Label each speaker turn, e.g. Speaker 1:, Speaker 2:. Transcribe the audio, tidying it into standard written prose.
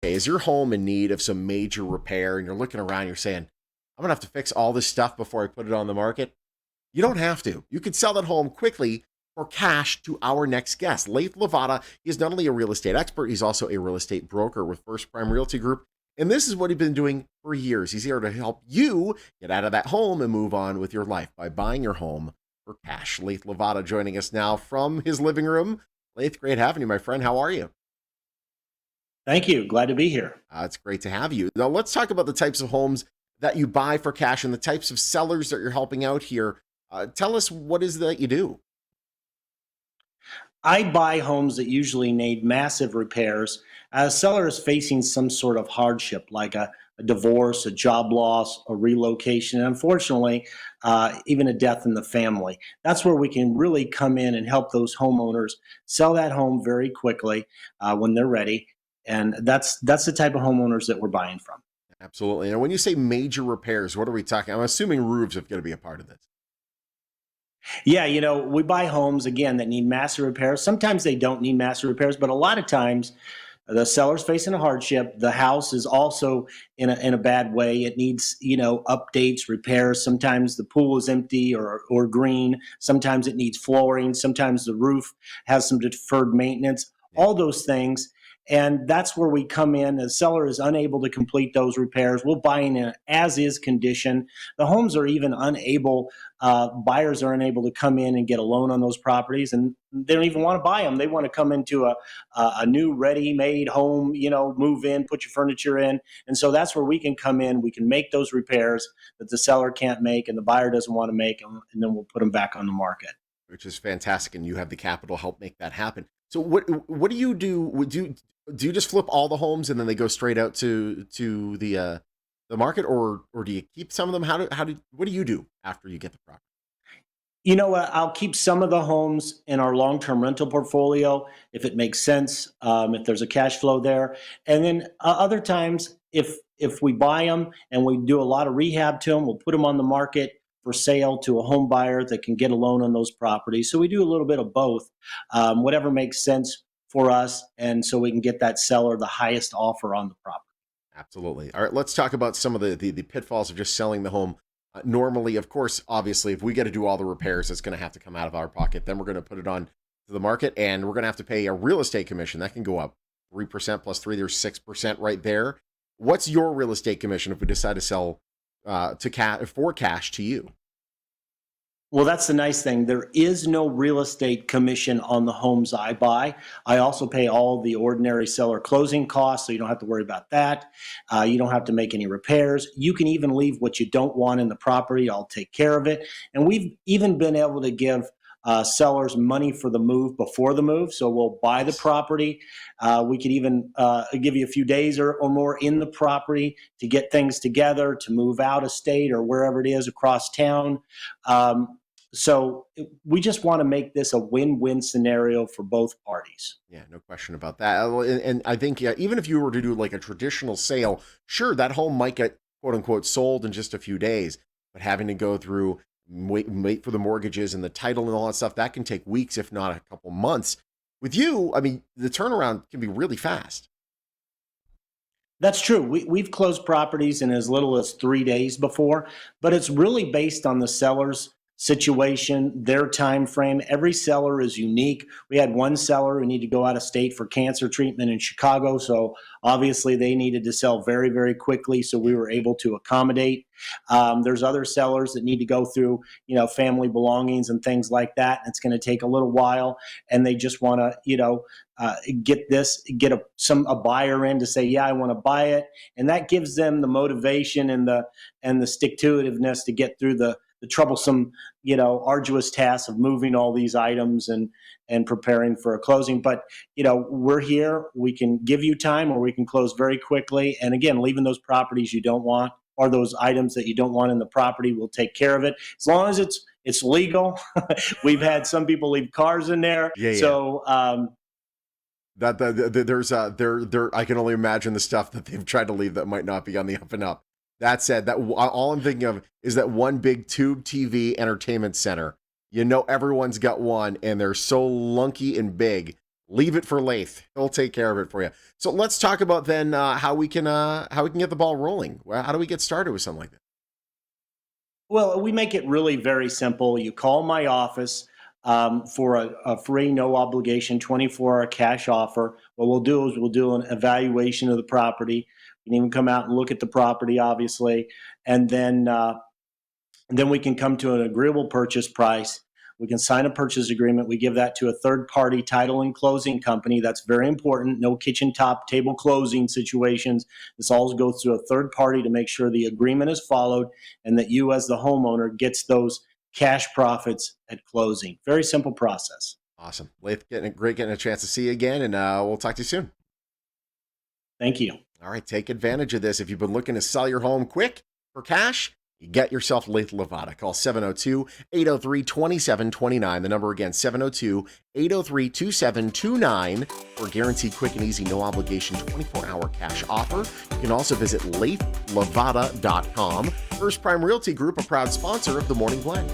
Speaker 1: Okay, is your home in need of some major repair and you're looking around, you're saying, I'm going to have to fix all this stuff before I put it on the market? You don't have to. You can sell that home quickly for cash to our next guest. Laith Lavada, he is not only a real estate expert, he's also a real estate broker with First Prime Realty Group. And this is what he's been doing for years. He's here to help you get out of that home and move on with your life by buying your home for cash. Laith Lavada joining us now from his living room. Laith, great having you, my friend. How are you?
Speaker 2: Thank you. Glad to be here.
Speaker 1: It's great to have you. Now, let's talk about the types of homes that you buy for cash and the types of sellers that you're helping out here. Tell us what is that you do.
Speaker 2: I buy homes that usually need massive repairs. A seller is facing some sort of hardship, like a divorce, a job loss, a relocation, and unfortunately, even a death in the family. That's where we can really come in and help those homeowners sell that home very quickly when they're ready. And that's the type of homeowners that we're buying from.
Speaker 1: Absolutely. And when you say major repairs, what are we talking? I'm assuming roofs are going to be a part of this.
Speaker 2: Yeah, we buy homes again that need massive repairs. Sometimes they don't need massive repairs, but a lot of times the seller's facing a hardship. The house is also in a bad way. It needs, updates, repairs. Sometimes the pool is empty or green. Sometimes it needs flooring. Sometimes the roof has some deferred maintenance.
Speaker 1: Yeah.
Speaker 2: All those things. And that's where we come in. The seller is unable to complete those repairs. We'll buy in an as-is condition. The homes are even unable, buyers are unable to come in and get a loan on those properties, and they don't even want to buy them. They want to come into a new ready-made home, move in, put your furniture in. And so that's where we can come in. We can make those repairs that the seller can't make and the buyer doesn't want to make, and then we'll put them back on the market.
Speaker 1: Which is fantastic, and you have the capital to help make that happen. So what do you do? Do you just flip all the homes and then they go straight out to the market, or do you keep some of them? What do you do after you get the property?
Speaker 2: You know what? I'll keep some of the homes in our long-term rental portfolio if it makes sense, if there's a cash flow there. And then other times, if we buy them and we do a lot of rehab to them, we'll put them on the market for sale to a home buyer that can get a loan on those properties. So we do a little bit of both, whatever makes sense for us, and so we can get that seller the highest offer on the property.
Speaker 1: Absolutely. All right, let's talk about some of the pitfalls of just selling the home. Normally, of course, obviously, if we got to do all the repairs, it's going to have to come out of our pocket. Then we're going to put it on to the market, and we're going to have to pay a real estate commission. That can go up 3% plus 3, there's 6% right there. What's your real estate commission if we decide to sell for cash to you?
Speaker 2: Well, that's the nice thing. There is no real estate commission on the homes I buy. I also pay all the ordinary seller closing costs, so you don't have to worry about that. You don't have to make any repairs. You can even leave what you don't want in the property. I'll take care of it. And we've even been able to give sellers money for the move before the move. So we'll buy the property. We could even give you a few days or more in the property to get things together, to move out of state or wherever it is across town. So we just want to make this a win-win scenario for both parties.
Speaker 1: Yeah, no question about that. And I think even if you were to do like a traditional sale, sure, that home might get quote unquote sold in just a few days, but having to go through wait for the mortgages and the title and all that stuff, that can take weeks, if not a couple months. With you, I mean, the turnaround can be really fast.
Speaker 2: That's true. We've closed properties in as little as 3 days before, but it's really based on the seller's situation, their time frame. Every seller is unique. We had one seller who needed to go out of state for cancer treatment in Chicago, so obviously they needed to sell very, very quickly, so we were able to accommodate. There's other sellers that need to go through, family belongings and things like that, and it's going to take a little while, and they just want to, get a buyer in to say, yeah, I want to buy it, and that gives them the motivation and the stick-to-itiveness to get through the troublesome, arduous task of moving all these items and preparing for a closing. But, we're here. We can give you time, or we can close very quickly. And again, leaving those properties you don't want, or those items that you don't want in the property, we'll take care of it as long as it's legal. We've had some people leave cars in there.
Speaker 1: Yeah.
Speaker 2: So
Speaker 1: there's I can only imagine the stuff that they've tried to leave that might not be on the up and up. That said, that all I'm thinking of is that one big tube TV entertainment center. Everyone's got one, and they're so lunky and big. Leave it for Lath. He'll take care of it for you. So let's talk about then how we can get the ball rolling. Well, how do we get started with something like that?
Speaker 2: Well, we make it really very simple. You call my office for a free, no obligation, 24-hour cash offer. What we'll do is we'll do an evaluation of the property. You can even come out and look at the property, obviously, and then we can come to an agreeable purchase price. We can sign a purchase agreement. We give that to a third-party title and closing company. That's very important. No kitchen top table closing situations. This all goes through a third party to make sure the agreement is followed and that you as the homeowner gets those cash profits at closing. Very simple process.
Speaker 1: Awesome. Lath, great getting a chance to see you again, and we'll talk to you soon.
Speaker 2: Thank you.
Speaker 1: All right, take advantage of this. If you've been looking to sell your home quick for cash, you get yourself Lath Levada. Call 702-803-2729. The number again, 702-803-2729 for a guaranteed quick and easy, no obligation, 24-hour cash offer. You can also visit lathlevada.com. First Prime Realty Group, a proud sponsor of the Morning Blend.